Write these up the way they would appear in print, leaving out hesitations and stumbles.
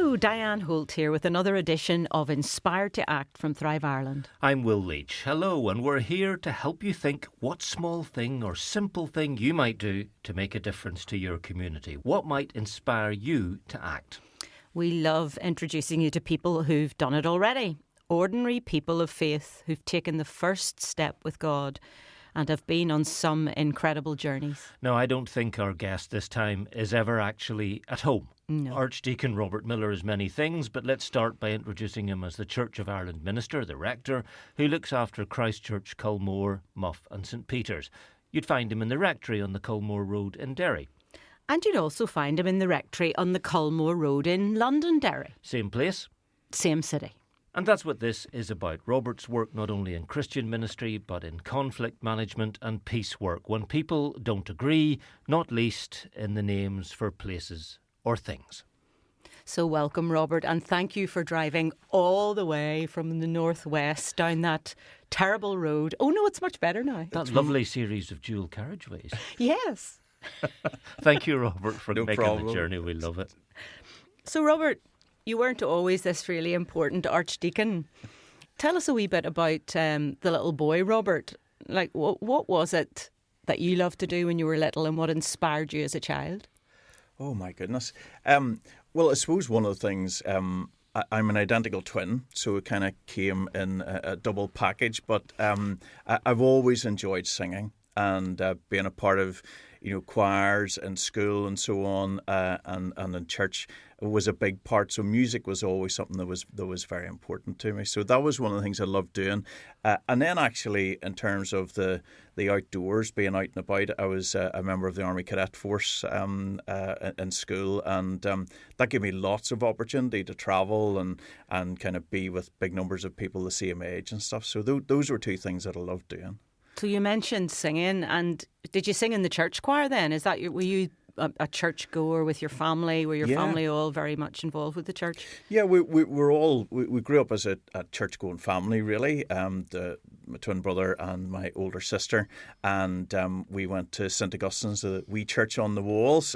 Hello, Diane Holt here with another edition of Inspired to Act from Thrive Ireland. I'm Will Leach. Hello, and we're here to help you think what small thing or simple thing you might do to make a difference to your community. What might inspire you to act? We love introducing you to people who've done it already. Ordinary people of faith who've taken the first step with God and have been on some incredible journeys. Now, I don't think our guest this time is ever actually at home. No. Archdeacon Robert Miller is many things, but let's start by introducing him as the Church of Ireland minister, the rector, who looks after Christchurch, Culmore, Muff and St Peter's. You'd find him in the rectory on the Culmore Road in Derry. And you'd also find him in the rectory on the Culmore Road in Londonderry. Same place. Same city. And that's what this is about. Robert's work not only in Christian ministry, but in conflict management and peace work, when people don't agree, not least in the names for places or things. So welcome, Robert, and thank you for driving all the way from the northwest down that terrible road. Oh no, it's much better now. That lovely series of dual carriageways. Yes. Thank you, Robert, for No making problem. the journey. We love it. So, Robert, you weren't always this really important archdeacon. Tell us a wee bit about the little boy, Robert. Like, what was it that you loved to do when you were little and what inspired you as a child? Oh, my goodness. Well, I suppose one of the things, I'm an identical twin, so it kind of came in a double package. But I've always enjoyed singing and being a part of, choirs in school and so on, and in church was a big part. So music was always something that was very important to me. So that was one of the things I loved doing. And then actually, in terms of the outdoors, being out and about, I was a member of the Army Cadet Force in school, and that gave me lots of opportunity to travel and kind of be with big numbers of people the same age and stuff. So those were two things that I loved doing. So you mentioned singing, and did you sing in the church choir then? Were you a church goer with your family? Were your family all very much involved with the church? Yeah, we grew up as a church going family, really. My twin brother and my older sister, and we went to St Augustine's, a wee church on the walls,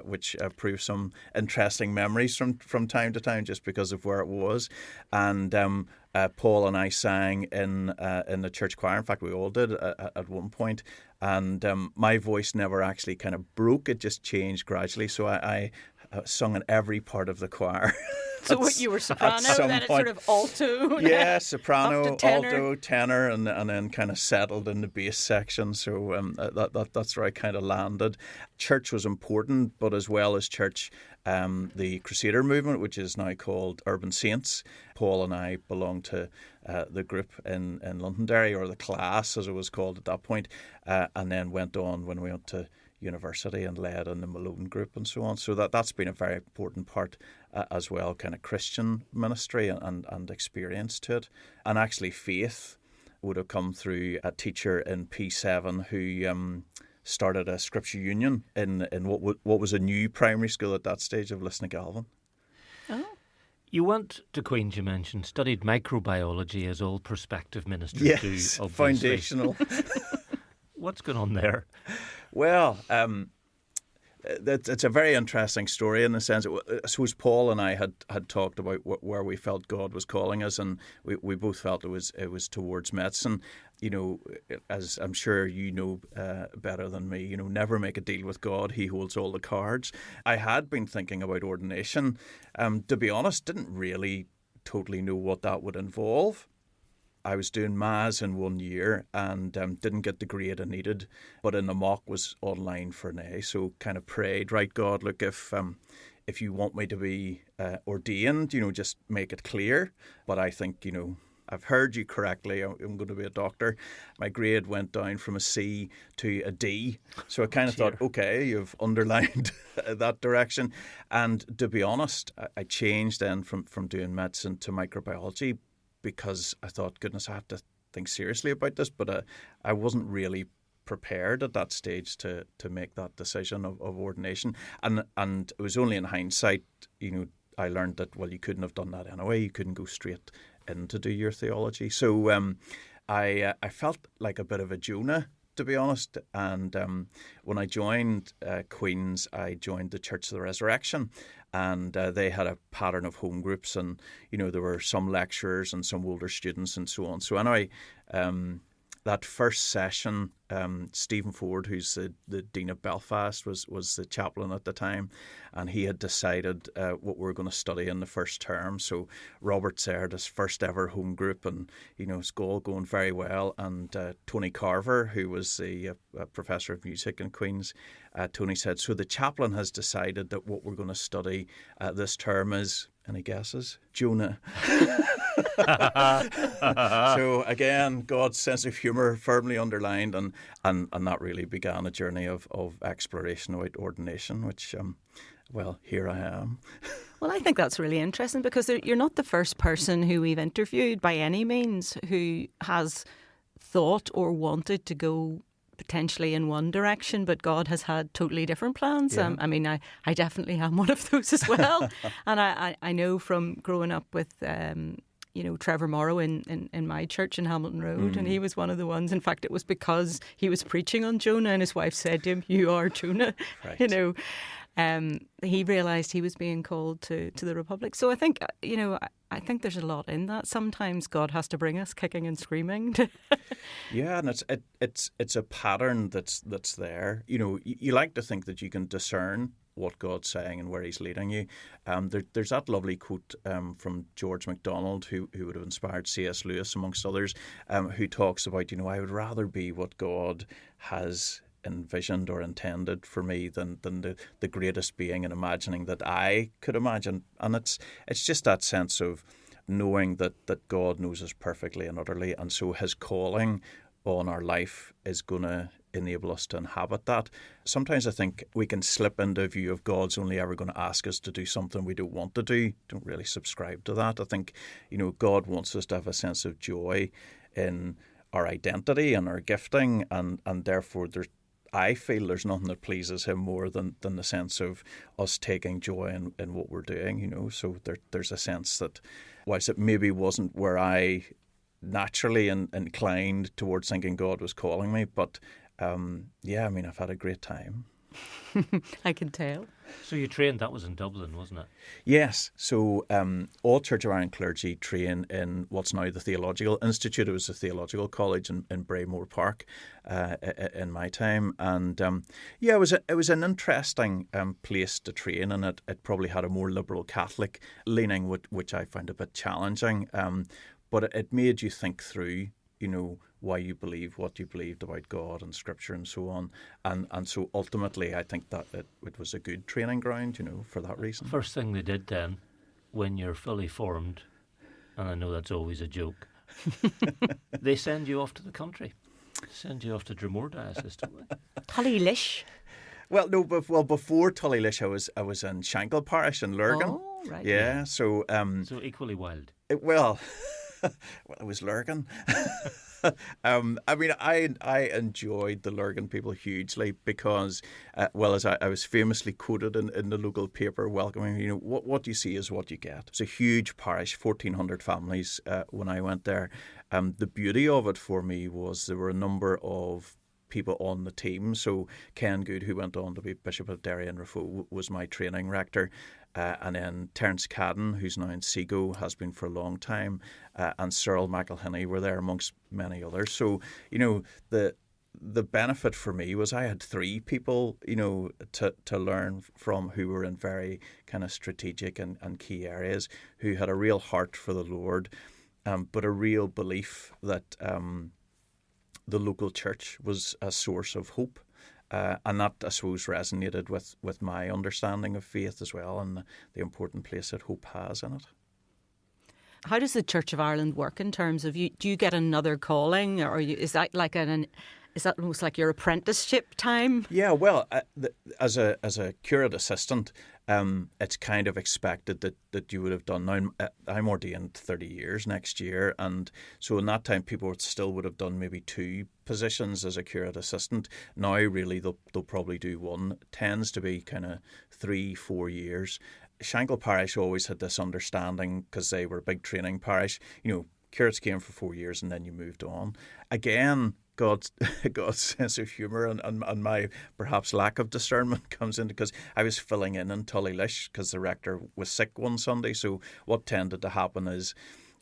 which proved some interesting memories from time to time, just because of where it was. And Paul and I sang in the church choir. In fact, we all did at one point. And my voice never actually kind of broke. It just changed gradually. So I sung in every part of the choir. So what, you were soprano, then it's sort of alto? Yeah, soprano, tenor. alto, tenor, and then kind of settled in the bass section. So that's where I kind of landed. Church was important, but as well as church, the Crusader movement, which is now called Urban Saints. Paul and I belonged to the group in Londonderry, or the class as it was called at that point, and then went on when we went to university and led in the Malone group and so on. So that's been a very important part as well, kind of Christian ministry and experience to it. And actually faith would have come through a teacher in P7 who started a scripture union in what was a new primary school at that stage of Lisnagalvin. Oh. You went to Queen's, you mentioned, studied microbiology, as all prospective ministers do, obviously. Foundational. What's going on there? Well, it's a very interesting story in the sense that I suppose Paul and I had talked about where we felt God was calling us, and we both felt it was towards medicine. As I'm sure you know better than me, never make a deal with God. He holds all the cards. I had been thinking about ordination. To be honest, didn't really totally know what that would involve. I was doing MAS in 1 year and didn't get the grade I needed, but in the mock was online for an A. So kind of prayed, right, God, look, if you want me to be ordained, just make it clear. But I think, I've heard you correctly. I'm going to be a doctor. My grade went down from a C to a D. So I kind of thought, okay, you've underlined that direction. And to be honest, I changed then from doing medicine to microbiology, because I thought, goodness, I have to think seriously about this. But I wasn't really prepared at that stage to make that decision of ordination. And it was only in hindsight, I learned that, well, you couldn't have done that anyway. You couldn't go straight in to do your theology. So I felt like a bit of a Jonah, to be honest. And when I joined Queen's, I joined the Church of the Resurrection. and they had a pattern of home groups, and there were some lecturers and some older students and so on. So anyway, that first session, Stephen Ford, who's the Dean of Belfast, was the chaplain at the time, and he had decided what we were going to study in the first term. So Robert Saird, his first ever home group, and it's all going very well. And Tony Carver, who was a professor of music in Queen's, Tony said, so the chaplain has decided that what we're going to study this term is, any guesses? Jonah. So again, God's sense of humour firmly underlined, and that really began a journey of exploration about ordination, which, here I am. Well, I think that's really interesting, because you're not the first person who we've interviewed by any means who has thought or wanted to go potentially in one direction, but God has had totally different plans. Yeah. I definitely am one of those as well. And I know from growing up with Trevor Morrow in my church in Hamilton Road, and he was one of the ones. In fact, it was because he was preaching on Jonah, and his wife said to him, "You are Jonah." Right. He realised he was being called to the Republic. So I think I think there's a lot in that. Sometimes God has to bring us kicking and screaming. Yeah, and it's a pattern that's there. You like to think that you can discern what God's saying and where He's leading you. There's that lovely quote from George MacDonald, who would have inspired C.S. Lewis, amongst others, who talks about, I would rather be what God has envisioned or intended for me than the greatest being and imagining that I could imagine. And it's just that sense of knowing that God knows us perfectly and utterly, and so His calling on our life is going to enable us to inhabit that. Sometimes I think we can slip into a view of God's only ever going to ask us to do something we don't want to do. Don't really subscribe to that. I think, God wants us to have a sense of joy in our identity and our gifting, and therefore I feel there's nothing that pleases Him more than the sense of us taking joy in what we're doing, So there's a sense that whilst it maybe wasn't where I naturally inclined towards thinking God was calling me, but I've had a great time. I can tell. So you trained, that was in Dublin, wasn't it? Yes. So all Church of Ireland clergy train in what's now the Theological Institute. It was a theological college in Braymore Park in my time. And it was an interesting place to train, and it probably had a more liberal Catholic leaning, which I found a bit challenging. But it made you think through, why you believe what you believed about God and Scripture and so on. And so ultimately, I think that it was a good training ground, for that reason. First thing they did then, when you're fully formed, and I know that's always a joke, they send you off to the country. Send you off to Dromore Diocese, don't they? Tullylish. Well, no, before Tullylish, I was in Shankill Parish in Lurgan. Oh, right. Yeah, so... so equally wild. It was Lurgan. I enjoyed the Lurgan people hugely because, as I was famously quoted in the local paper welcoming, what you see is what you get. It's a huge parish, 1,400 families when I went there. The beauty of it for me was there were a number of people on the team. So Ken Good, who went on to be Bishop of Derry and Raphoe, was my training rector. And then Terence Cadden, who's now in Seago, has been for a long time, and Cyril McElhinney were there amongst many others. So, the benefit for me was I had three people, to learn from who were in very kind of strategic and key areas, who had a real heart for the Lord, but a real belief that the local church was a source of hope. And that, I suppose, resonated with my understanding of faith as well, and the important place that hope has in it. How does the Church of Ireland work in terms of do you get another calling, or is that like is that almost like your apprenticeship time? Yeah, well, as a curate assistant, it's kind of expected that you would have done. Now, I'm ordained 30 years next year, and so in that time people still would have done maybe two positions as a curate assistant. Now, really, they'll probably do one. It tends to be kind of 3-4 years. Shankill Parish always had this understanding, because they were a big training parish, curates came for 4 years and then you moved on. Again, God's God's sense of humour and my perhaps lack of discernment comes in, because I was filling in Tullylish because the rector was sick one Sunday. So what tended to happen is,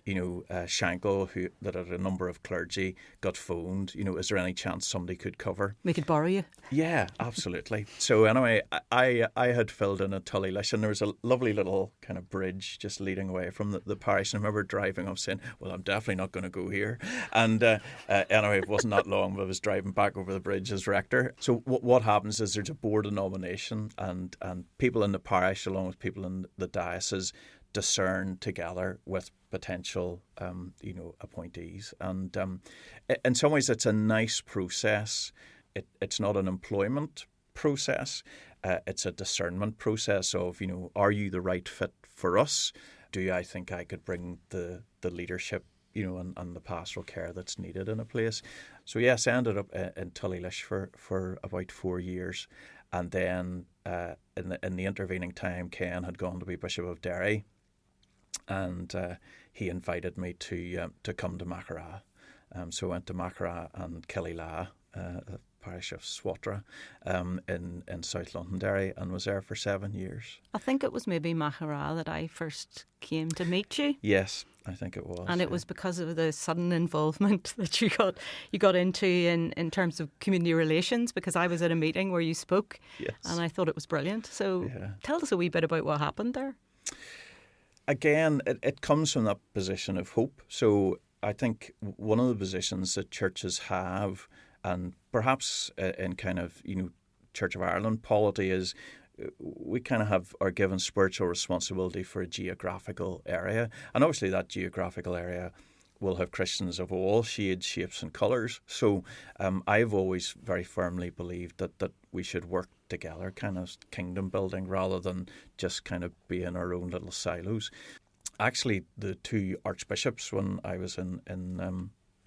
Shankill, who that had a number of clergy, got phoned. Is there any chance somebody could cover? We could borrow you. Yeah, absolutely. So anyway, I had filled in at Tullylish, and there was a lovely little kind of bridge just leading away from the parish. And I remember driving up saying, well, I'm definitely not going to go here. And anyway, it wasn't that long, but I was driving back over the bridge as rector. So what happens is there's a board of nomination, and people in the parish, along with people in the diocese, discern together with potential, appointees. And in some ways, it's a nice process. It's not an employment process. It's a discernment process of, are you the right fit for us? Do I think I could bring the leadership, and the pastoral care that's needed in a place? So yes, I ended up in Tullylish for about 4 years. And then in the intervening time, Ken had gone to be Bishop of Derry. And he invited me to come to Maghera. So I went to Maghera and Killyla, the parish of Swatra, in South Londonderry, and was there for 7 years. I think it was maybe Maghera that I first came to meet you. Yes, I think it was. And it was because of the sudden involvement that you got into in terms of community relations, because I was at a meeting where you spoke. Yes. And I thought it was brilliant. So Tell us a wee bit about what happened there. Again, it comes from that position of hope. So I think one of the positions that churches have, and perhaps in kind of, Church of Ireland polity, is we kind of are given spiritual responsibility for a geographical area. And obviously that geographical area will have Christians of all shades, shapes and colours. So I've always very firmly believed that we should work together, kind of kingdom building, rather than just kind of be in our own little silos. Actually, the two archbishops, when I was in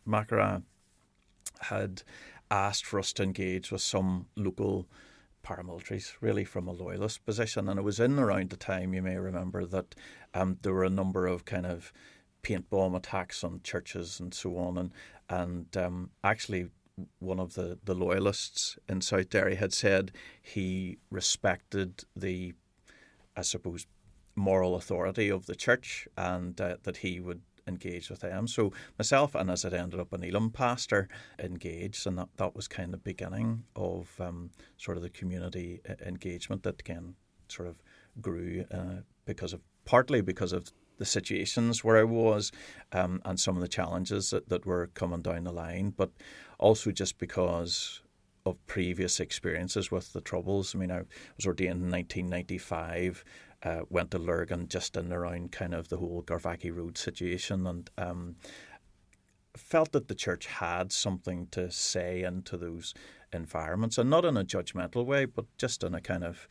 Maghera, had asked for us to engage with some local paramilitaries, really from a loyalist position. And it was in around the time, you may remember, that there were a number of kind of paint bomb attacks on churches and so on. And actually, one of the loyalists in South Derry had said he respected the, I suppose, moral authority of the church, and that he would engage with them. So myself, and as it ended up, an Elim pastor, engaged, and that was kind of the beginning of sort of the community engagement that again sort of grew partly because of the situations where I was, and some of the challenges that were coming down the line, but also just because of previous experiences with the Troubles. I mean, I was ordained in 1995, went to Lurgan just in and around kind of the whole Garvaghy Road situation, and felt that the church had something to say into those environments, and not in a judgmental way, but just in a kind of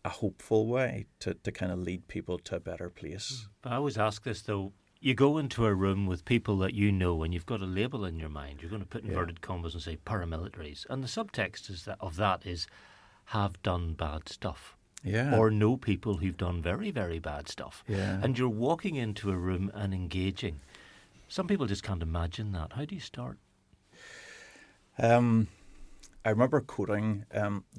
a hopeful way to kind of lead people to a better place. I always ask this though. You go into a room with people that you know, and you've got a label in your mind. You're going to put inverted commas and say paramilitaries, and the subtext of that is have done bad stuff. Yeah. Or know people who've done very, very bad stuff. Yeah. And you're walking into a room and engaging. Some people just can't imagine that. How do you start? I remember quoting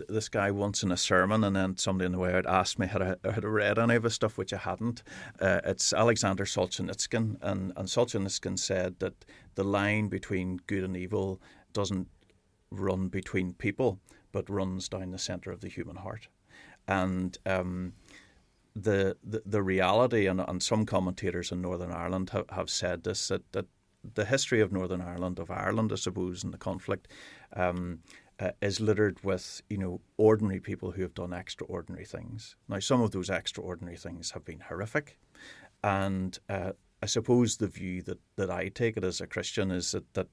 this guy once in a sermon, and then somebody on the way out asked me had I read any of his stuff, which I hadn't. It's Alexander Solzhenitsyn, and Solzhenitsyn said that the line between good and evil doesn't run between people, but runs down the centre of the human heart. And the reality, and some commentators in Northern Ireland have said this, that the history of Northern Ireland, of Ireland, I suppose, and the conflict, is littered with, ordinary people who have done extraordinary things. Now, some of those extraordinary things have been horrific, and I suppose the view that I take it as a Christian is that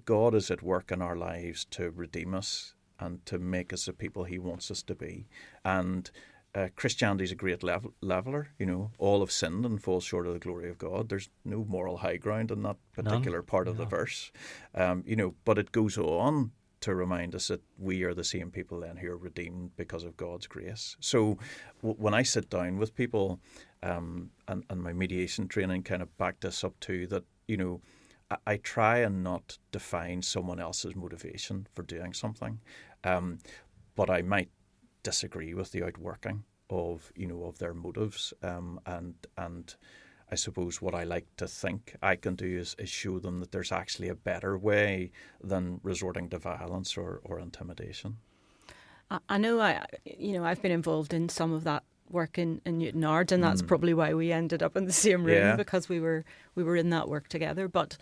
God is at work in our lives to redeem us and to make us the people He wants us to be. And Christianity is a great leveler. All have sinned and fall short of the glory of God. There's no moral high ground in that particular part of the verse. But it goes on to remind us that we are the same people then who are redeemed because of God's grace. So when I sit down with people, and my mediation training kind of backed this up too, that, I try and not define someone else's motivation for doing something, but I might disagree with the outworking of of their motives, and I suppose what I like to think I can do is show them that there's actually a better way than resorting to violence or intimidation. I know I've been involved in some of that work in Newtownards, and that's probably why we ended up in the same room, because we were in that work together. But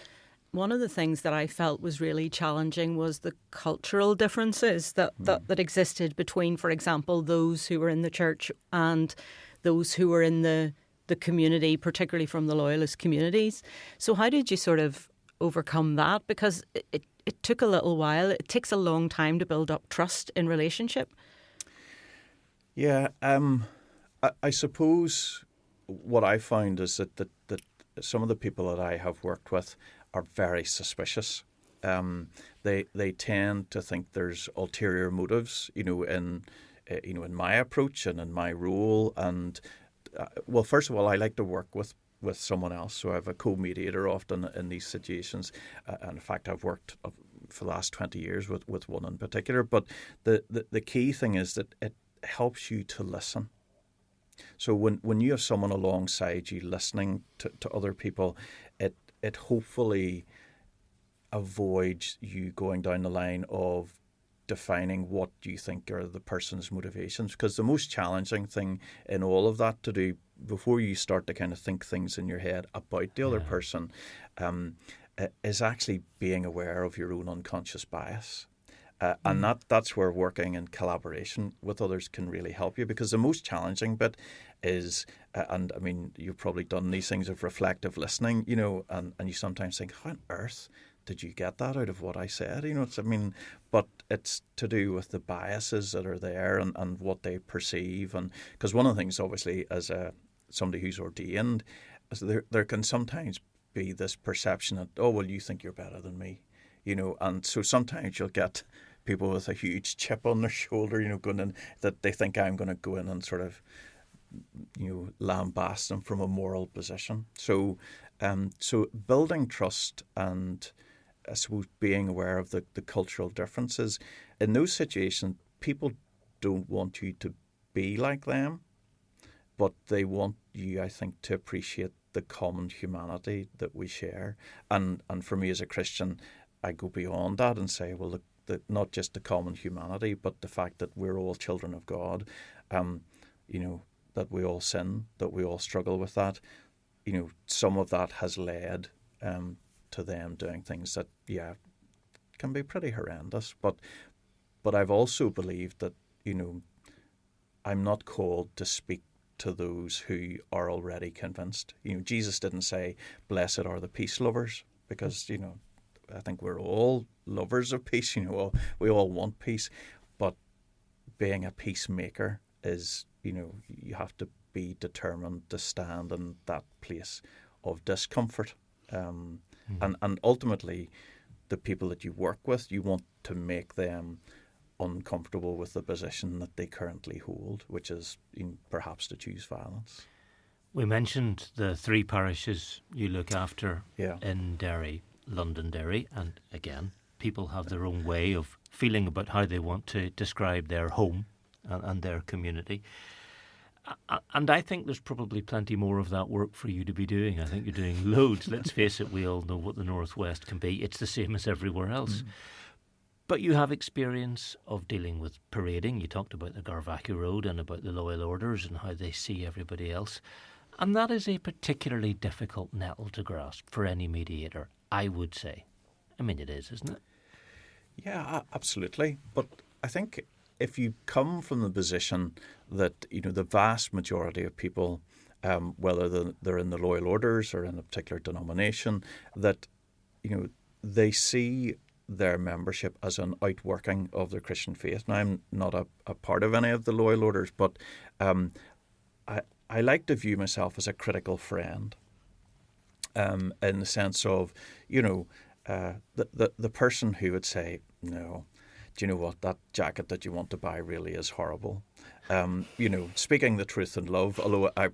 one of the things that I felt was really challenging was the cultural differences that existed between, for example, those who were in the church and those who were in the community, particularly from the loyalist communities. So how did you sort of overcome that? Because it took a little while. It takes a long time to build up trust in relationship. Yeah, I suppose what I found is that some of the people that I have worked with are very suspicious. They tend to think there's ulterior motives, in my approach and in my role. And well, first of all, I like to work with someone else, so I have a co-mediator often in these situations. And in fact, I've worked for the last 20 years with one in particular. But the key thing is that it helps you to listen. So when you have someone alongside you listening to other people, it hopefully avoids you going down the line of defining what you think are the person's motivations. Because the most challenging thing in all of that to do before you start to kind of think things in your head about the other person is actually being aware of your own unconscious bias. And that's where working in collaboration with others can really help you, because the most challenging bit is, and I mean, you've probably done these things of reflective listening, and you sometimes think, how on earth did you get that out of what I said? But it's to do with the biases that are there and what they perceive. And because one of the things, obviously, as somebody who's ordained, is there can sometimes be this perception that, oh, well, you think you're better than me, and so sometimes you'll get people with a huge chip on their shoulder, going in, that they think I'm going to go in and sort of, lambast them from a moral position. So building trust and, I suppose, being aware of the cultural differences. In those situations, people don't want you to be like them, but they want you, I think, to appreciate the common humanity that we share. And for me as a Christian, I go beyond that and say, well, look, not just the common humanity, but the fact that we're all children of God, that we all sin, that we all struggle with that. Some of that has led to them doing things that, can be pretty horrendous. But I've also believed that, I'm not called to speak to those who are already convinced. Jesus didn't say, blessed are the peace lovers, because, I think we're all lovers of peace. We all want peace, but being a peacemaker is, you have to be determined to stand in that place of discomfort. And ultimately, the people that you work with, you want to make them uncomfortable with the position that they currently hold, which is perhaps to choose violence. We mentioned the 3 parishes you look after in Derry. Londonderry, and again, people have their own way of feeling about how they want to describe their home and their community. And I think there's probably plenty more of that work for you to be doing. I think you're doing loads. Let's face it, we all know what the Northwest can be. It's the same as everywhere else. But you have experience of dealing with parading. You talked about the Garvackie Road and about the Loyal Orders and how they see everybody else. And that is a particularly difficult nettle to grasp for any mediator, I would say. I mean, it is, isn't it? Yeah, absolutely. But I think if you come from the position that, the vast majority of people, whether they're in the Loyal Orders or in a particular denomination, that, they see their membership as an outworking of their Christian faith. Now, I'm not a part of any of the Loyal Orders, but I like to view myself as a critical friend. In the sense of, the person who would say, no, do you know what, that jacket that you want to buy really is horrible. Speaking the truth in love, although I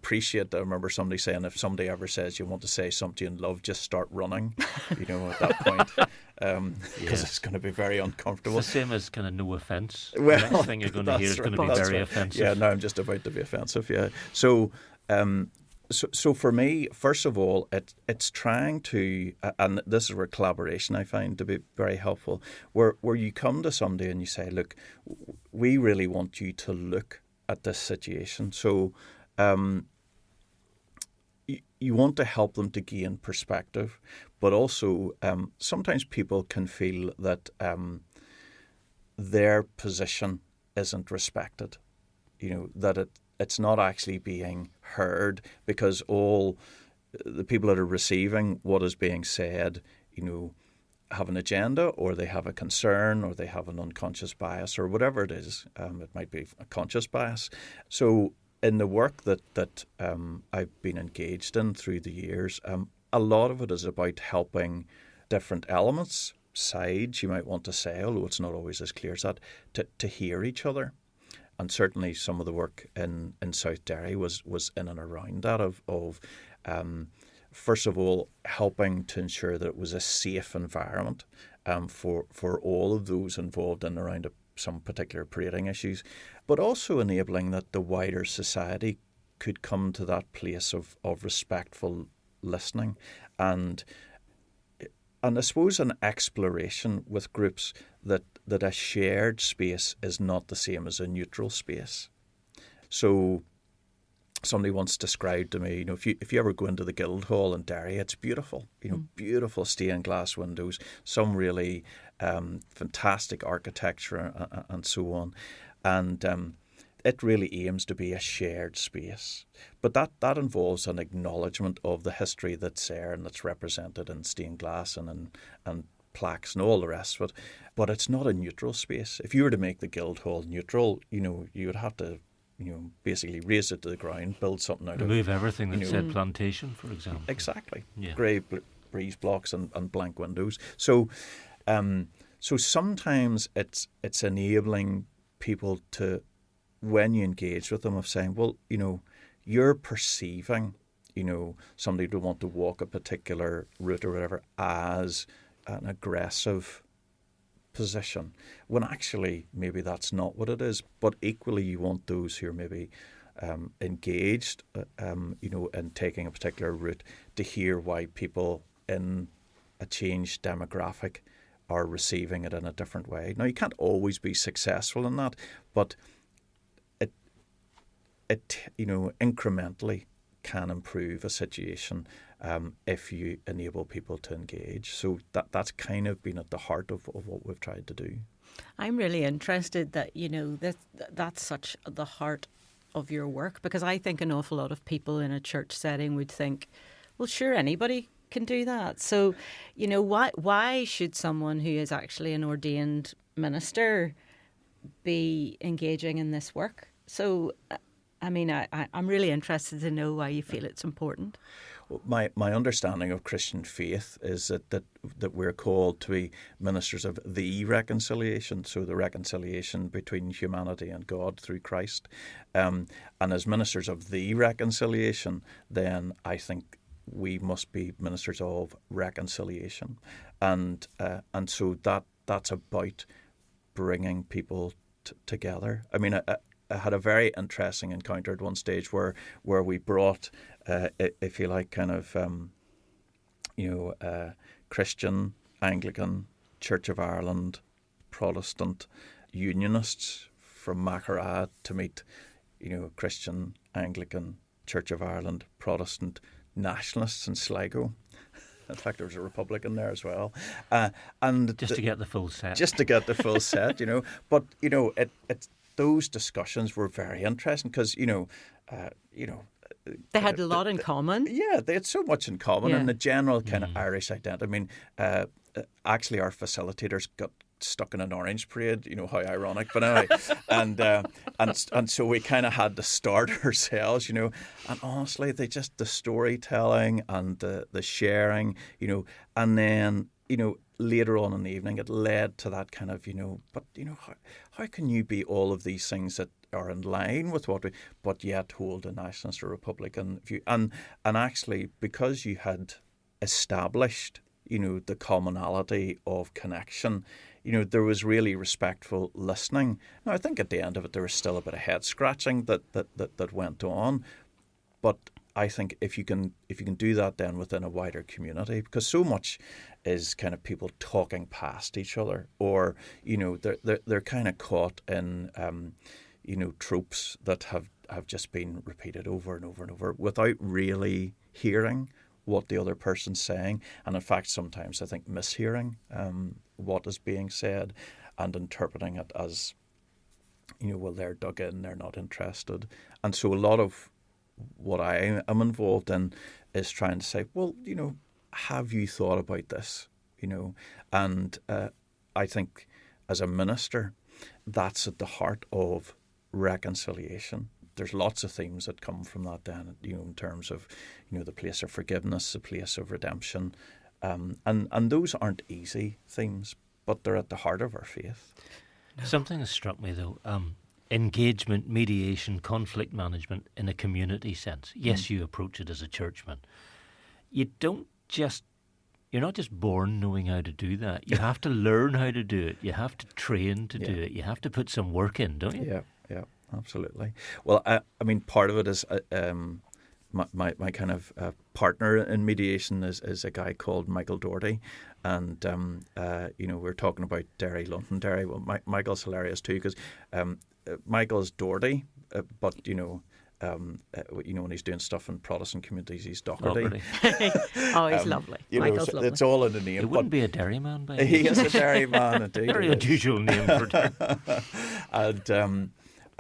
remember somebody saying, if somebody ever says you want to say something in love, just start running, at that point, because it's going to be very uncomfortable. It's the same as kind of no offence. Well, the next thing you're going to hear is going to be very offensive. Yeah, now I'm just about to be offensive, yeah. So for me, first of all, it's trying to, and this is where collaboration I find to be very helpful, where you come to somebody and you say, look, we really want you to look at this situation. So you want to help them to gain perspective, but also sometimes people can feel that their position isn't respected, that it's not actually being heard, because all the people that are receiving what is being said, have an agenda, or they have a concern, or they have an unconscious bias, or whatever it is. It might be a conscious bias. So in the work that I've been engaged in through the years, a lot of it is about helping different elements, sides you might want to say, although it's not always as clear as that, to hear each other. And certainly some of the work in South Derry was in and around that of first of all, helping to ensure that it was a safe environment for all of those involved in and around some particular parading issues, but also enabling that the wider society could come to that place of respectful listening and I suppose an exploration with groups that a shared space is not the same as a neutral space. So somebody once described to me, if you ever go into the Guildhall in Derry, it's beautiful, beautiful stained glass windows, some really fantastic architecture and so on. And it really aims to be a shared space. But that involves an acknowledgement of the history that's there and that's represented in stained glass and plaques and all the rest of it. But it's not a neutral space. If you were to make the Guildhall neutral, you would have to basically raise it to the ground, build something out of it. Remove everything that said plantation, for example. Exactly. Yeah. Grey breeze blocks and blank windows. So sometimes it's enabling people to, when you engage with them, of saying, well, you're perceiving, somebody to want to walk a particular route or whatever as an aggressive position, when actually maybe that's not what it is. But equally, you want those who are maybe engaged, in taking a particular route to hear why people in a changed demographic are receiving it in a different way. Now, you can't always be successful in that, but it incrementally can improve a situation if you enable people to engage. So that's kind of been at the heart of what we've tried to do. I'm really interested that, that's such the heart of your work, because I think an awful lot of people in a church setting would think, well, sure, anybody can do that. So, why should someone who is actually an ordained minister be engaging in this work? So, I'm really interested to know why you feel it's important. My understanding of Christian faith is that we're called to be ministers of the reconciliation, so the reconciliation between humanity and God through Christ. And as ministers of the reconciliation, then I think we must be ministers of reconciliation. And so that's about bringing people together. I had a very interesting encounter at one stage where we brought, if you like, kind of, Christian, Anglican, Church of Ireland, Protestant Unionists from Macarad to meet, Christian, Anglican, Church of Ireland, Protestant Nationalists in Sligo. In fact, there was a Republican there as well. And just to get the full set. Just to get the full set, But, it's those discussions were very interesting because, they had a lot in common. Yeah, they had so much in common, and the general kind of Mm. Irish identity. Actually, our facilitators got stuck in an orange parade. How ironic, but anyway, and so we kind of had to start ourselves. And honestly, the storytelling and the sharing. And then later on in the evening, it led to that kind of, but, how can you be all of these things that are in line with what we, but yet hold a nationalist or Republican view? And actually, because you had established, the commonality of connection, there was really respectful listening. Now, I think at the end of it, there was still a bit of head scratching that went on, but I think if you can do that then within a wider community, because so much is kind of people talking past each other, or they're kind of caught in tropes that have just been repeated over and over and over without really hearing what the other person's saying, and in fact sometimes I think mishearing what is being said and interpreting it as well, they're dug in, they're not interested. And so a lot of what I am involved in is trying to say, well, have you thought about this? And I think as a minister, that's at the heart of reconciliation. There's lots of themes that come from that then, in terms of, the place of forgiveness, the place of redemption. And those aren't easy themes, but they're at the heart of our faith. Something has struck me though. Engagement, mediation, conflict management in a community sense. Yes, you approach it as a churchman. You're not just born knowing how to do that. You have to learn how to do it. You have to train to do it. You have to put some work in, don't you? Yeah, absolutely. Well, I mean, part of it is my kind of partner in mediation is a guy called Michael Doherty, and we're talking about Derry, Londonderry. Well, Michael's hilarious too, because Michael's Doherty, but when he's doing stuff in Protestant communities, he's Doherty. Oh, he's lovely. Michael's lovely. It's all in the name. He wouldn't be a Derry man, by he is a Derry man indeed. Very unusual name for Derry.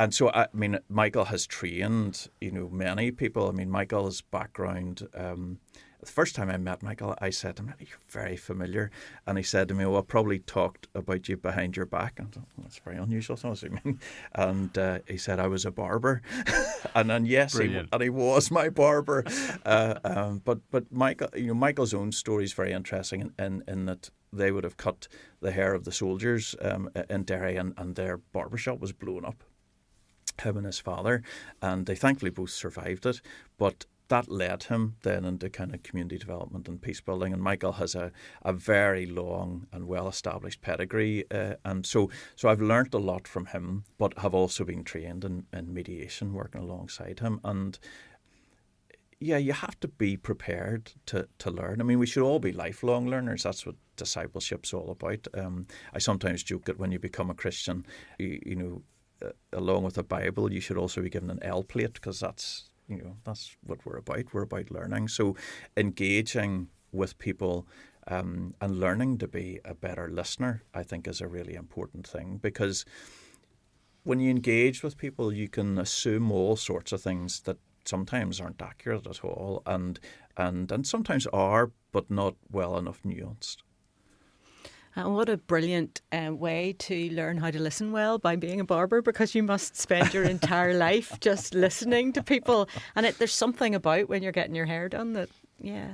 And so, I mean, Michael has trained, many people. I mean, Michael's background, the first time I met Michael, I said to him, "You're very familiar." And he said to me, "Well, I probably talked about you behind your back." And I thought, well, that's very unusual. So and he said, "I was a barber." And then, yes, he was my barber. But Michael, Michael's own story is very interesting in that they would have cut the hair of the soldiers in Derry, and their barbershop was blown up. Him and his father, and they thankfully both survived it, but that led him then into kind of community development and peace building. And Michael has a very long and well established pedigree, and so I've learnt a lot from him, but have also been trained in mediation, working alongside him. And yeah, you have to be prepared to learn. I mean, we should all be lifelong learners. That's what discipleship's all about. I sometimes joke that when you become a Christian, along with the Bible, you should also be given an L plate, because that's what we're about. We're about learning. So engaging with people and learning to be a better listener, I think, is a really important thing, because when you engage with people, you can assume all sorts of things that sometimes aren't accurate at all, and sometimes are, but not well enough nuanced. And what a brilliant way to learn how to listen well, by being a barber, because you must spend your entire life just listening to people. And there's something about when you're getting your hair done that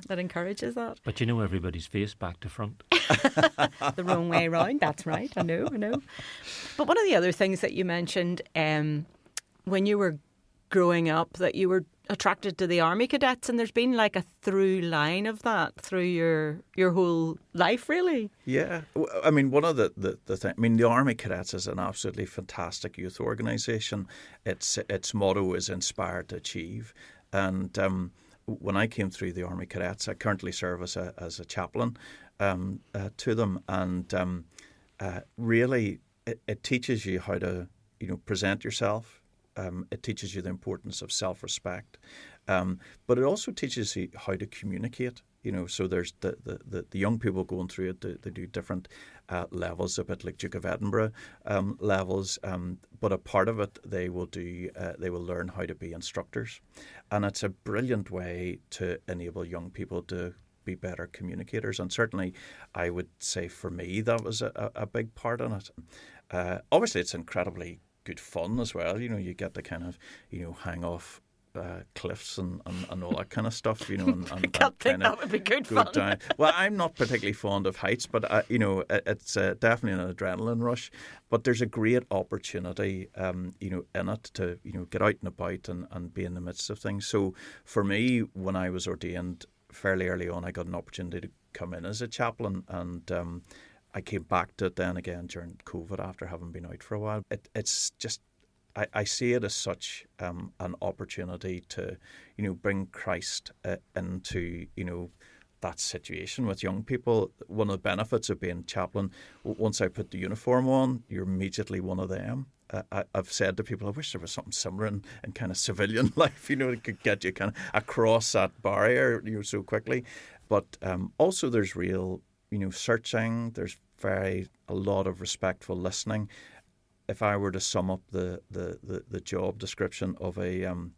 encourages that. But everybody's face back to front. The wrong way round, that's right, I know. But one of the other things that you mentioned when you were growing up, that you were attracted to the Army Cadets, and there's been like a through line of that through your whole life, really. Yeah, I mean, one of the thing, I mean, the Army Cadets is an absolutely fantastic youth organisation. Its motto is "Inspired to Achieve," and when I came through the Army Cadets, I currently serve as a chaplain to them, and really it teaches you how to present yourself. It teaches you the importance of self-respect, but it also teaches you how to communicate. So there's the young people going through it. They do different levels, a bit like Duke of Edinburgh levels. But a part of it, they will learn how to be instructors, and it's a brilliant way to enable young people to be better communicators. And certainly, I would say for me that was a big part in it. Obviously, it's incredibly good fun as well. You get to kind of hang off cliffs and all that kind of stuff, you know. And I can't think that would be good fun. Down. Well, I'm not particularly fond of heights, but you know, it's definitely an adrenaline rush. But there's a great opportunity, you know, in it to, you know, get out and about and be in the midst of things. So for me, when I was ordained fairly early on, I got an opportunity to come in as a chaplain, and I came back to it then again during COVID after having been out for a while. It's just, I see it as such an opportunity to, you know, bring Christ into, you know, that situation with young people. One of the benefits of being chaplain, once I put the uniform on, you're immediately one of them. I've said to people, I wish there was something similar in kind of civilian life, you know, that could get you kind of across that barrier, you know, so quickly. But also there's real, you know, searching. There's a lot of respectful listening. If I were to sum up the job description of an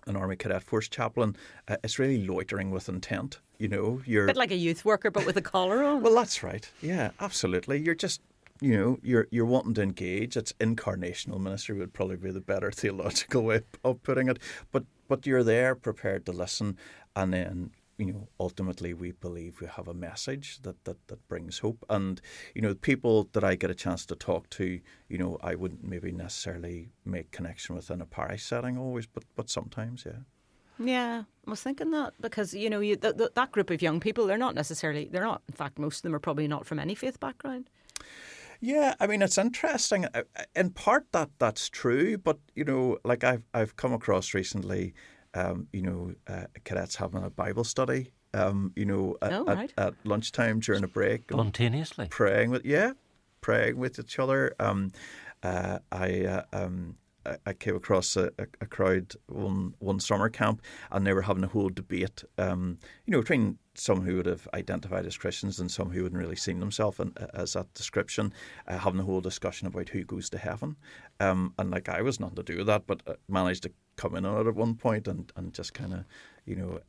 Army Cadet Force chaplain, it's really loitering with intent. You know, you're a bit like a youth worker, but with a collar on. Well, that's right. Yeah, absolutely. You're just, you know, you're wanting to engage. It's incarnational ministry would probably be the better theological way of putting it. But you're there prepared to listen, and then, you know, ultimately we believe we have a message that brings hope. And, you know, people that I get a chance to talk to, you know, I wouldn't maybe necessarily make connection within a parish setting always, but sometimes, yeah. Yeah, I was thinking that because, you know, that group of young people, they're not, in fact, most of them are probably not from any faith background. Yeah, I mean, it's interesting. In part that's true, but, you know, like I've come across recently, you know, cadets having a Bible study, you know, at lunchtime during a break. Spontaneously. Praying with each other. I came across a crowd one summer camp, and they were having a whole debate, you know, between some who would have identified as Christians and some who wouldn't really seen themselves as that description, having a whole discussion about who goes to heaven. And like I was nothing to do with that, but managed to come in on it at one point and just kind of, you know,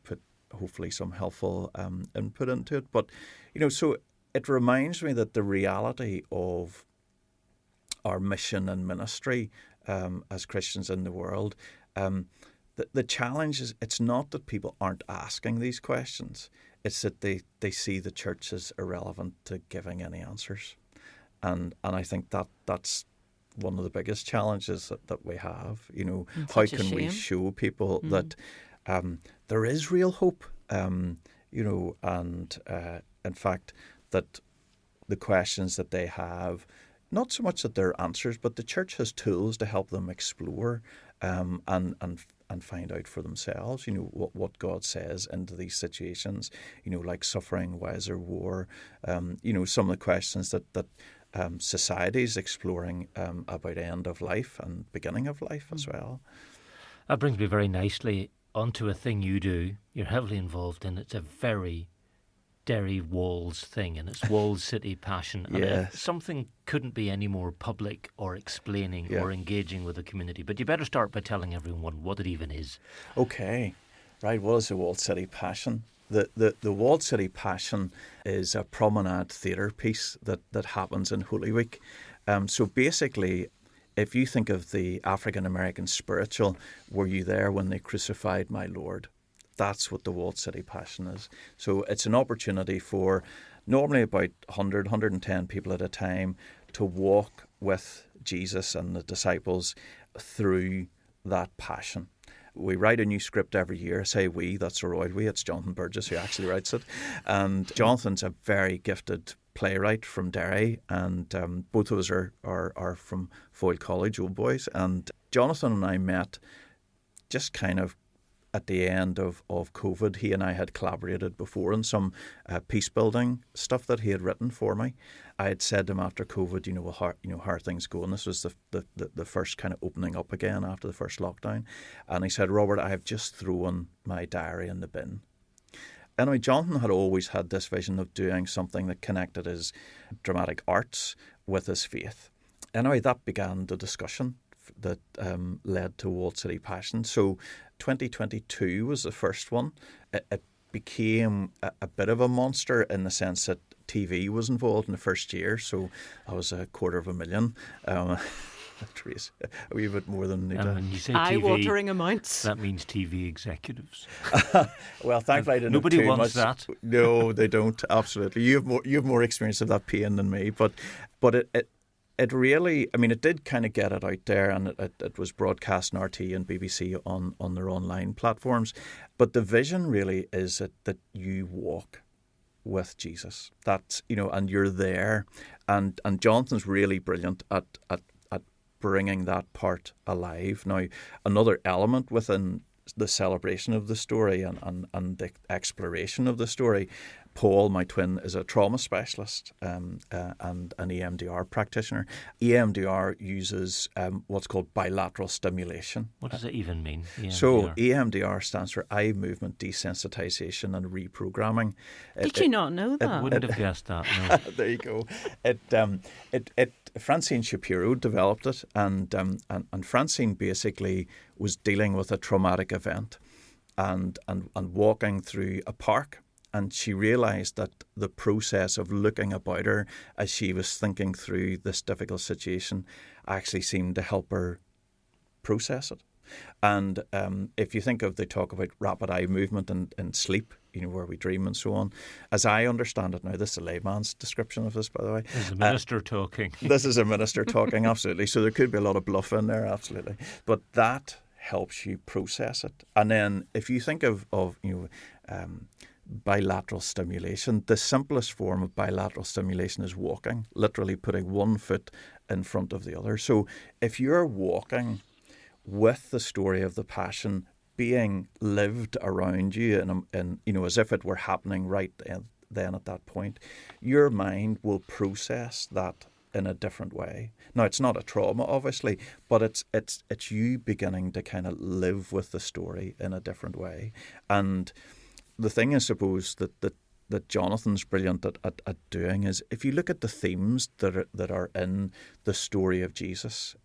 put hopefully some helpful input into it. But, you know, so it reminds me that the reality of our mission and ministry as Christians in the world, the challenge is it's not that people aren't asking these questions, it's that they see the church as irrelevant to giving any answers. And I think that's one of the biggest challenges that we have. You know, how can we show people that there is real hope, you know, and in fact that the questions that they have, not so much that they're answers, but the church has tools to help them explore and find out for themselves, you know, what God says into these situations, you know, like suffering, why is there war, you know, some of the questions that society is exploring about end of life and beginning of life as well. That brings me very nicely onto a thing you do. You're heavily involved in. It's a very Derry Walls thing, and it's Walls City Passion. And yes. Something couldn't be any more public or explaining or engaging with the community. But you better start by telling everyone what it even is. Okay. Right, what is the Walls City Passion? The Walls City Passion is a promenade theatre piece that happens in Holy Week. So basically, if you think of the African American spiritual, were you there when they crucified my Lord? That's what the Walls City Passion is. So it's an opportunity for normally about 100, 110 people at a time to walk with Jesus and the disciples through that passion. We write a new script every year. I say we, that's a royal we. It's Jonathan Burgess who actually writes it. And Jonathan's a very gifted playwright from Derry, and both of us are from Foyle College, old boys. And Jonathan and I met just kind of at the end of COVID. He and I had collaborated before on some peace building stuff that he had written for me. I had said to him after COVID, how are things going? This was the first kind of opening up again after the first lockdown. And he said, Robert, I have just thrown my diary in the bin. Anyway, Jonathan had always had this vision of doing something that connected his dramatic arts with his faith. Anyway, that began the discussion that led to Walls City Passion. So 2022 was the first one. It became a bit of a monster in the sense that TV was involved in the first year, so that was $250,000. Trace, a wee bit more than And when you say eye-watering TV, amounts. that means TV executives. Well, thankfully I didn't Nobody have too wants much. that. No, they don't. Absolutely, you have more experience of that pain than me. But it really, I mean, it did kind of get it out there, and it was broadcast on RT and BBC on their online platforms. But the vision really is that you walk with Jesus. That's, and you're there, and Jonathan's really brilliant at bringing that part alive. Now, another element within the celebration of the story and the exploration of the story, Paul, my twin, is a trauma specialist and an EMDR practitioner. EMDR uses what's called bilateral stimulation. What does it even mean? EMDR? So EMDR stands for eye movement desensitization and reprogramming. Did you not know that? Wouldn't have guessed that. No. There you go. Francine Shapiro developed it, and Francine basically was dealing with a traumatic event, and walking through a park. And she realised that the process of looking about her as she was thinking through this difficult situation actually seemed to help her process it. And if you think of, they talk about rapid eye movement and sleep, where we dream and so on. As I understand it now, this is a layman's description of this, by the way. This is a minister talking. This is a minister talking, absolutely. So there could be a lot of bluff in there, absolutely. But that helps you process it. And then if you think of bilateral stimulation, the simplest form of bilateral stimulation is walking, literally putting one foot in front of the other. So if you're walking with the story of the Passion being lived around you and as if it were happening right then at that point, your mind will process that in a different way. Now, it's not a trauma, obviously, but it's you beginning to kind of live with the story in a different way. And the thing I suppose that Jonathan's brilliant at doing is, if you look at the themes that are in the story of Jesus,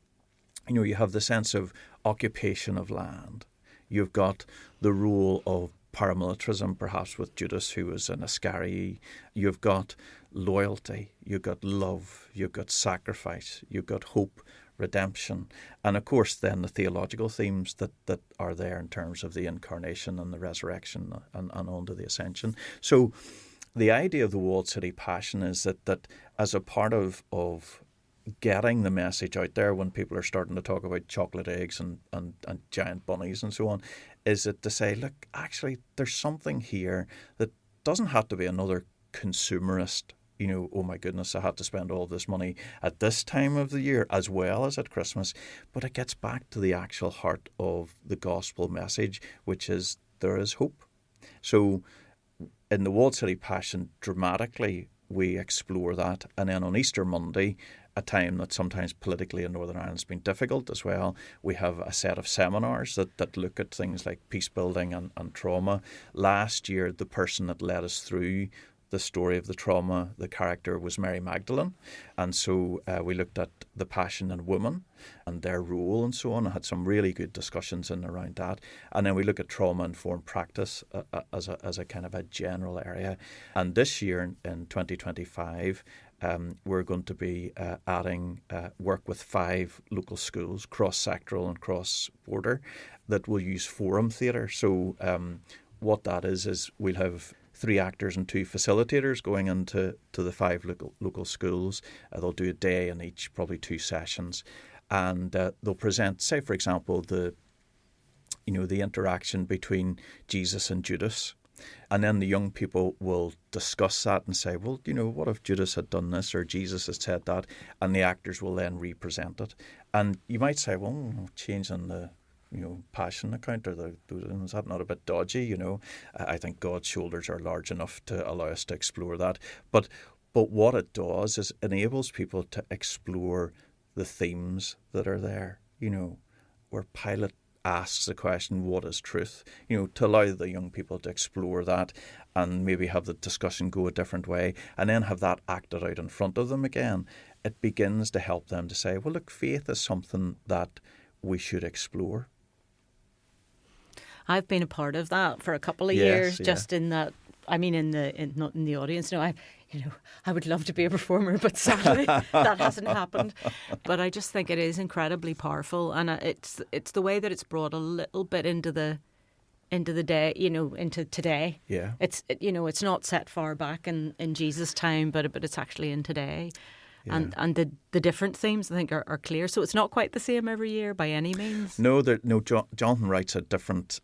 you have the sense of occupation of land. You've got the role of paramilitarism, perhaps with Judas, who was an Iscariot. You've got loyalty. You've got love. You've got sacrifice. You've got hope, redemption, and of course then the theological themes that are there in terms of the incarnation and the resurrection and on to the ascension. So the idea of the Walled City Passion is that as a part of getting the message out there when people are starting to talk about chocolate eggs and giant bunnies and so on, is it to say, look, actually there's something here that doesn't have to be another consumerist, oh my goodness, I had to spend all this money at this time of the year as well as at Christmas. But it gets back to the actual heart of the gospel message, which is there is hope. So in the Walled City Passion, dramatically, we explore that. And then on Easter Monday, a time that sometimes politically in Northern Ireland has been difficult as well, we have a set of seminars that look at things like peace building and trauma. Last year, the person that led us through the story of the trauma, the character was Mary Magdalene. And so we looked at the Passion and women and their role and so on, and had some really good discussions in around that. And then we look at trauma-informed practice as a kind of a general area. And this year in 2025, we're going to be adding work with 5 local schools, cross-sectoral and cross-border, that will use forum theatre. So what that is we'll have 3 actors and 2 facilitators going into the 5 local schools. They'll do a day in each, probably 2 sessions, and they'll present, say for example, the interaction between Jesus and Judas. And then the young people will discuss that and say, well, what if Judas had done this or Jesus had said that? And the actors will then represent it. And you might say, well, changing the Passion account, or is that not a bit dodgy? I think God's shoulders are large enough to allow us to explore that. But what it does is enables people to explore the themes that are there, where Pilate asks the question, what is truth? To allow the young people to explore that and maybe have the discussion go a different way, and then have that acted out in front of them again. It begins to help them to say, well, look, faith is something that we should explore. I've been a part of that for a couple of years, just in that I mean, not in the audience. No, I would love to be a performer, but sadly that hasn't happened. But I just think it is incredibly powerful, and it's the way that it's brought a little bit into the day, into today. Yeah. It's not set far back in Jesus' time, but it's actually in today. Yeah. And the different themes, I think, are clear. So it's not quite the same every year by any means. No, Jonathan writes a different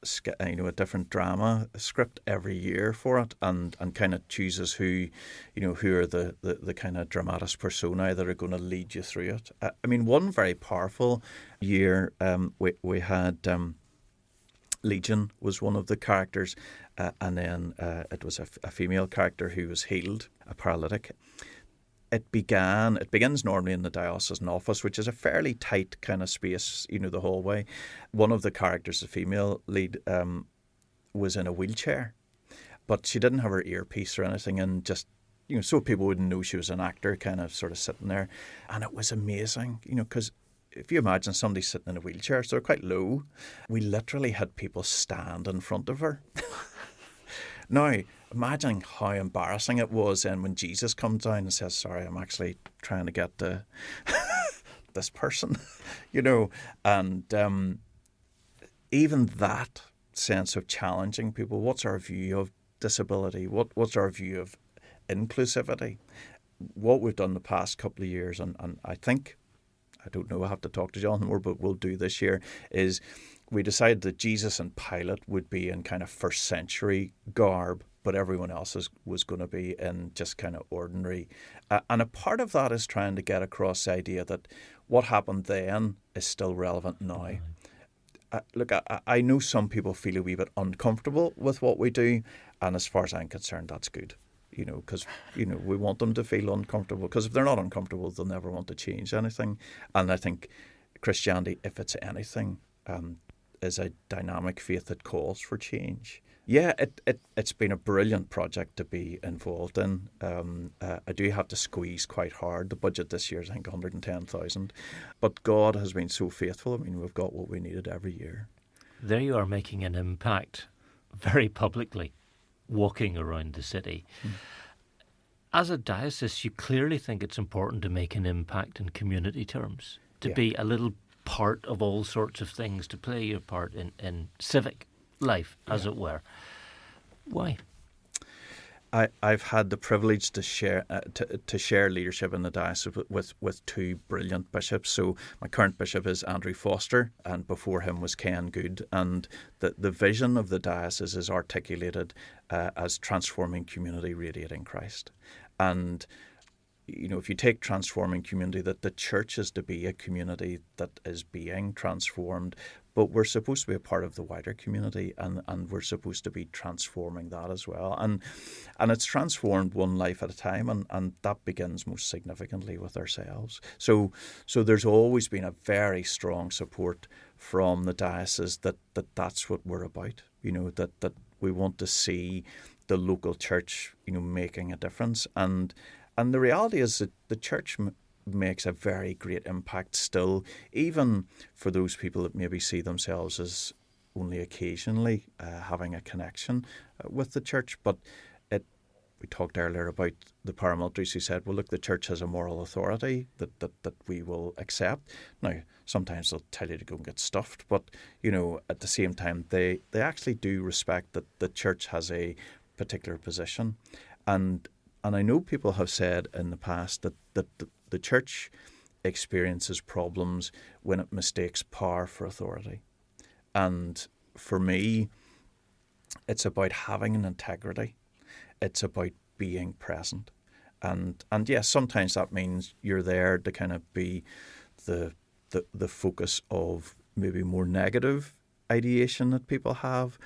drama script every year for it, and kind of chooses who are the kind of dramatis personae that are going to lead you through it. I mean, one very powerful year, we had Legion was one of the characters, and then it was a female character who was healed, a paralytic. It begins normally in the diocesan office, which is a fairly tight kind of space, the hallway. One of the characters, the female lead, was in a wheelchair, but she didn't have her earpiece or anything, and just, so people wouldn't know she was an actor, kind of sort of sitting there. And it was amazing, because if you imagine somebody sitting in a wheelchair, so they're quite low, we literally had people stand in front of her. Now, imagine how embarrassing it was then when Jesus comes down and says, sorry, I'm actually trying to get this person, and even that sense of challenging people. What's our view of disability? What's our view of inclusivity? What we've done the past couple of years, and I think, I don't know, I have to talk to Jonathan more, but we'll do this year, is we decided that Jesus and Pilate would be in kind of first century garb, but everyone else was going to be in just kind of ordinary. And a part of that is trying to get across the idea that what happened then is still relevant now. Look, I know some people feel a wee bit uncomfortable with what we do, and as far as I'm concerned, that's good. Because, we want them to feel uncomfortable, because if they're not uncomfortable, they'll never want to change anything. And I think Christianity, if it's anything, is a dynamic faith that calls for change. Yeah, it's been a brilliant project to be involved in. I do have to squeeze quite hard. The budget this year is, I think, 110,000. But God has been so faithful. I mean, we've got what we needed every year. There you are, making an impact very publicly, walking around the city. As a diocese, you clearly think it's important to make an impact in community terms, to be a little part of all sorts of things, to play your part in civic life, as it were. Why? I've had the privilege to share leadership in the diocese with two brilliant bishops. So my current bishop is Andrew Foster, and before him was Ken Good. And the vision of the diocese is articulated as transforming community, radiating Christ. And if you take transforming community, that the church is to be a community that is being transformed, but we're supposed to be a part of the wider community, and we're supposed to be transforming that as well. And it's transformed one life at a time, and that begins most significantly with ourselves. So there's always been a very strong support from the diocese that's what we're about, that we want to see the local church, making a difference. And the reality is that the church makes a very great impact still, even for those people that maybe see themselves as only occasionally having a connection with the church. But we talked earlier about the paramilitaries who said, well, look, the church has a moral authority that we will accept. Now, sometimes they'll tell you to go and get stuffed, but, at the same time, they actually do respect that the church has a particular position. And I know people have said in the past that the church experiences problems when it mistakes power for authority. And for me, it's about having an integrity. It's about being present. And yes, sometimes that means you're there to kind of be the focus of maybe more negative ideation that people have.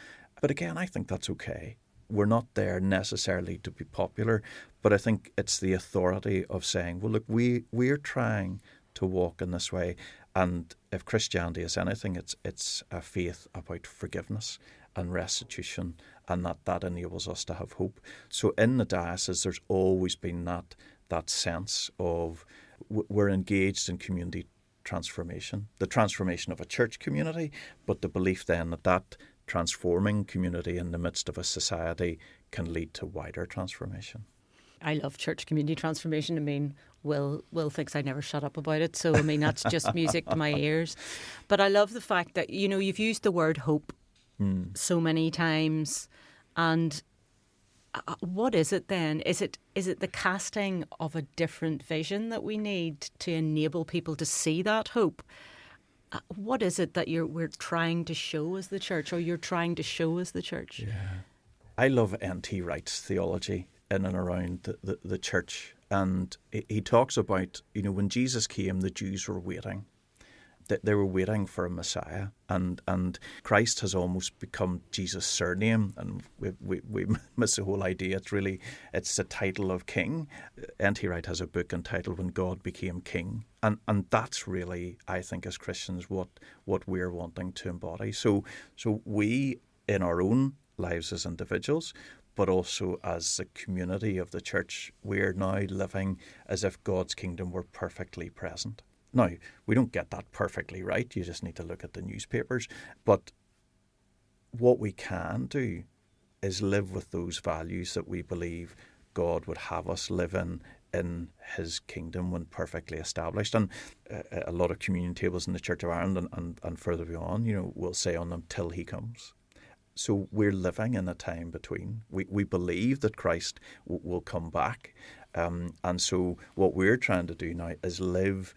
But again, I think that's okay. We're not there necessarily to be popular, but I think it's the authority of saying, well, look, we're trying to walk in this way. And if Christianity is anything, it's a faith about forgiveness and restitution, and that enables us to have hope. So in the diocese, there's always been that sense of we're engaged in community transformation, the transformation of a church community, but the belief then that transforming community in the midst of a society can lead to wider transformation. I love church community transformation. I mean, Will thinks I never shut up about it. So, I mean, that's just music to my ears. But I love the fact that, you know, you've used the word hope so many times. And what is it then? Is it the casting of a different vision that we need to enable people to see that hope? What is it that we're trying to show as the church, or you're trying to show as the church? Yeah. I love N.T. Wright's theology in and around the church. And he talks about, you know, when Jesus came, the Jews were waiting. They were waiting for a Messiah. And Christ has almost become Jesus' surname. And we miss the whole idea. It's the title of king. N.T. Wright has a book entitled When God Became King. And that's really, I think, as Christians, what we're wanting to embody. So we, in our own lives as individuals, but also as the community of the church, we're now living as if God's kingdom were perfectly present. Now, we don't get that perfectly right. You just need to look at the newspapers. But what we can do is live with those values that we believe God would have us live in his kingdom when perfectly established. And a lot of communion tables in the Church of Ireland and further beyond, you know, will say on them, till he comes. So we're living in a time between. We believe that Christ will come back. And so what we're trying to do now is live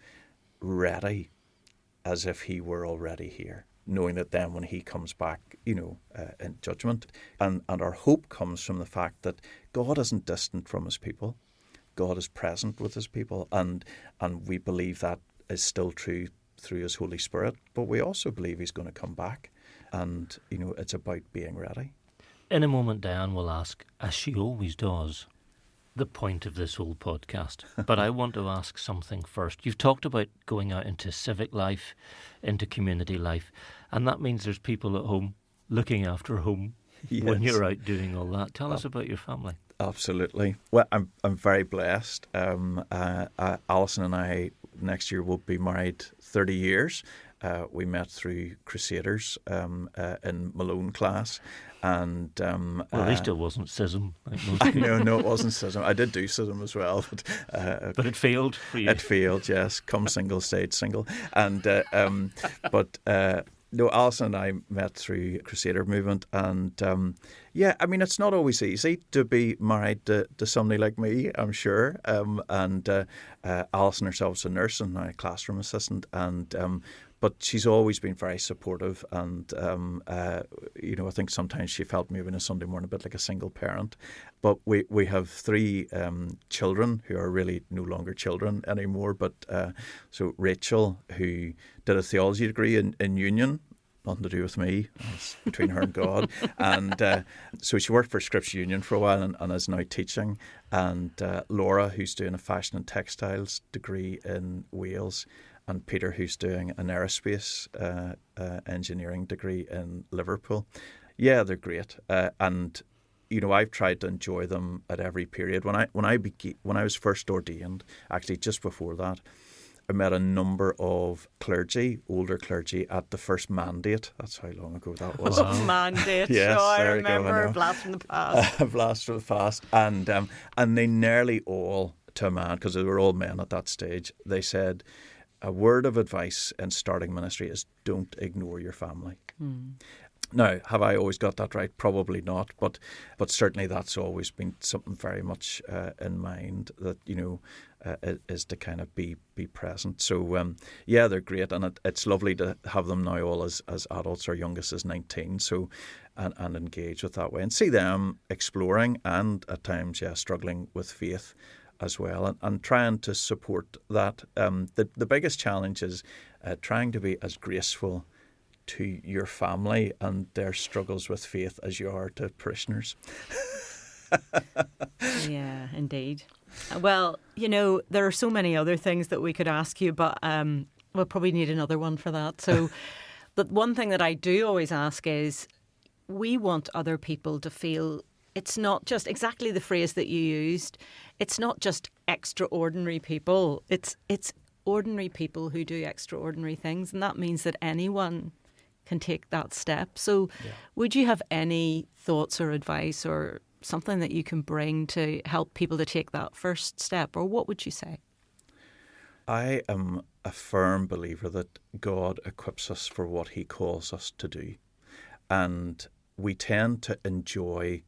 ready as if he were already here, knowing that then when he comes back, you know, in judgment. And our hope comes from the fact that God isn't distant from his people. God is present with his people. And we believe that is still true through his Holy Spirit. But we also believe he's going to come back. And, you know, it's about being ready. In a moment, Diane will ask, as she always does, the point of this whole podcast. But I want to ask something first. You've talked about going out into civic life, into community life, and that means there's people at home looking after home when you're out doing all that. Tell us about your family. Absolutely. Well, I'm very blessed. Alison and I next year will be married 30 years. We met through Crusaders in Malone class. And well, at least it wasn't CISM. Like no, it wasn't CISM. I did do CISM as well, but it failed for you. It failed, yes. Come single, stayed single, and but no, Alison and I met through Crusader movement, and yeah, I mean, it's not always easy to be married to somebody like me, I'm sure. And Alison herself is a nurse and now a classroom assistant, and but she's always been very supportive, and you know, I think sometimes she felt maybe on a Sunday morning a bit like a single parent. But we have 3 children who are really no longer children anymore. But so Rachel, who did a theology degree in Union, nothing to do with me, it's between her and God. And so she worked for Scripps Union for a while and is now teaching. And Laura, who's doing a fashion and textiles degree in Wales. And Peter, who's doing an aerospace engineering degree in Liverpool. Yeah, they're great. And, you know, I've tried to enjoy them at every period. When I was first ordained, actually just before that, I met a number of clergy, older clergy, at the first mandate. That's how long ago that was. Oh, mandate. Yes, oh, I there remember. You go, Blast from the past. Blast from the past. And they nearly all, to a man, because they were all men at that stage, they said, a word of advice in starting ministry is don't ignore your family. Now, have I always got that right? Probably not, but certainly that's always been something very much in mind, that, you know, is to kind of be present. So yeah, they're great, and it's lovely to have them now all as adults. Our youngest is 19, so and engage with that way and see them exploring and at times struggling with faith as well, and trying to support that. The biggest challenge is trying to be as graceful to your family and their struggles with faith as you are to parishioners. Yeah, indeed. Well, you know, there are so many other things that we could ask you, but we'll probably need another one for that. So, but one thing that I do always ask is, we want other people to feel it's not just exactly the phrase that you used. It's not just extraordinary people. It's ordinary people who do extraordinary things, and that means that anyone can take that step. So would you have any thoughts or advice or something that you can bring to help people to take that first step? Or what would you say? I am a firm believer that God equips us for what he calls us to do. And we tend to enjoy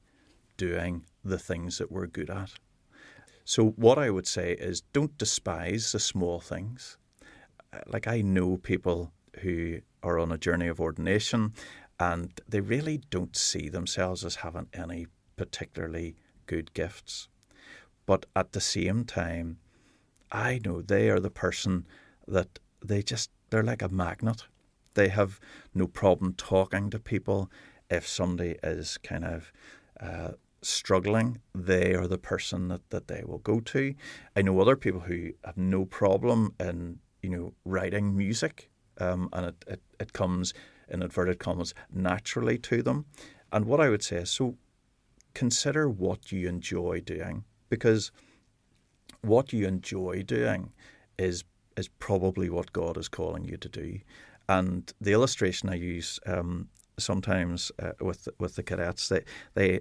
doing the things that we're good at. So what I would say is don't despise the small things. Like, I know people who are on a journey of ordination and they really don't see themselves as having any particularly good gifts. But at the same time, I know they are the person that they're like a magnet. They have no problem talking to people. If somebody is kind of struggling, they are the person that they will go to. I know other people who have no problem in, writing music, and it comes, in inverted commas, naturally to them. And what I would say is, so consider what you enjoy doing, because what you enjoy doing is probably what God is calling you to do. And the illustration I use sometimes with the cadets, they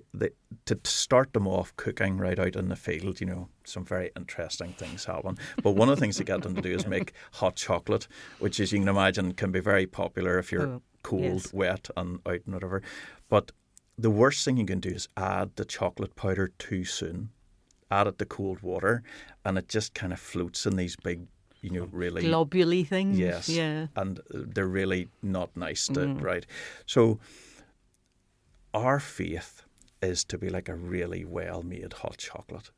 to start them off cooking right out in the field, some very interesting things happen. But one of the things they get them to do is make hot chocolate, which, as you can imagine, can be very popular if you're cold, wet, and out and whatever. But the worst thing you can do is add the chocolate powder too soon. Add it to cold water, and it just kind of floats in these big, really globule things. Yes, yeah, and they're really not nice to right. So our faith is to be like a really well-made hot chocolate.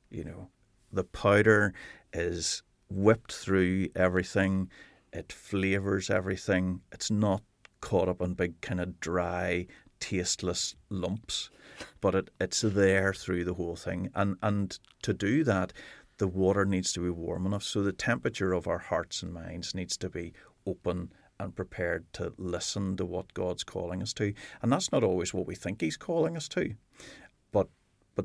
The powder is whipped through everything. It flavours everything. It's not caught up in big kind of dry, tasteless lumps, but it's there through the whole thing. And to do that, the water needs to be warm enough. So the temperature of our hearts and minds needs to be open and prepared to listen to what God's calling us to. And that's not always what we think he's calling us to. But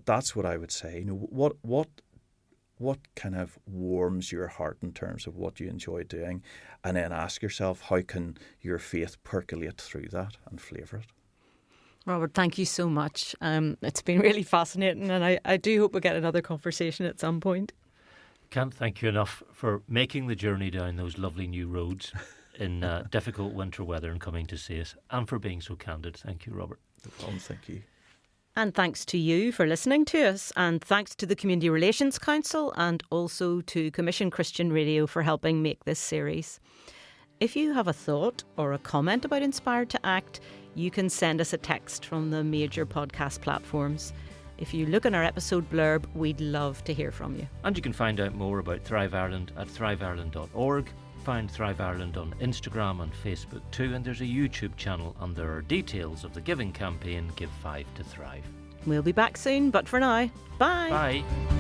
that's what I would say. What kind of warms your heart in terms of what you enjoy doing? And then ask yourself, how can your faith percolate through that and flavour it? Robert, thank you so much. It's been really fascinating, and I do hope we get another conversation at some point. Can't thank you enough for making the journey down those lovely new roads in difficult winter weather and coming to see us, and for being so candid. Thank you, Robert. No problem, thank you. And thanks to you for listening to us, and thanks to the Community Relations Council and also to Commission Christian Radio for helping make this series. If you have a thought or a comment about Inspired to Act, you can send us a text from the major podcast platforms. If you look in our episode blurb, we'd love to hear from you. And you can find out more about Thrive Ireland at thriveIreland.org. Find Thrive Ireland on Instagram and Facebook too, and there's a YouTube channel, and there are details of the giving campaign Give 5 to Thrive. We'll be back soon, but for now, bye. Bye.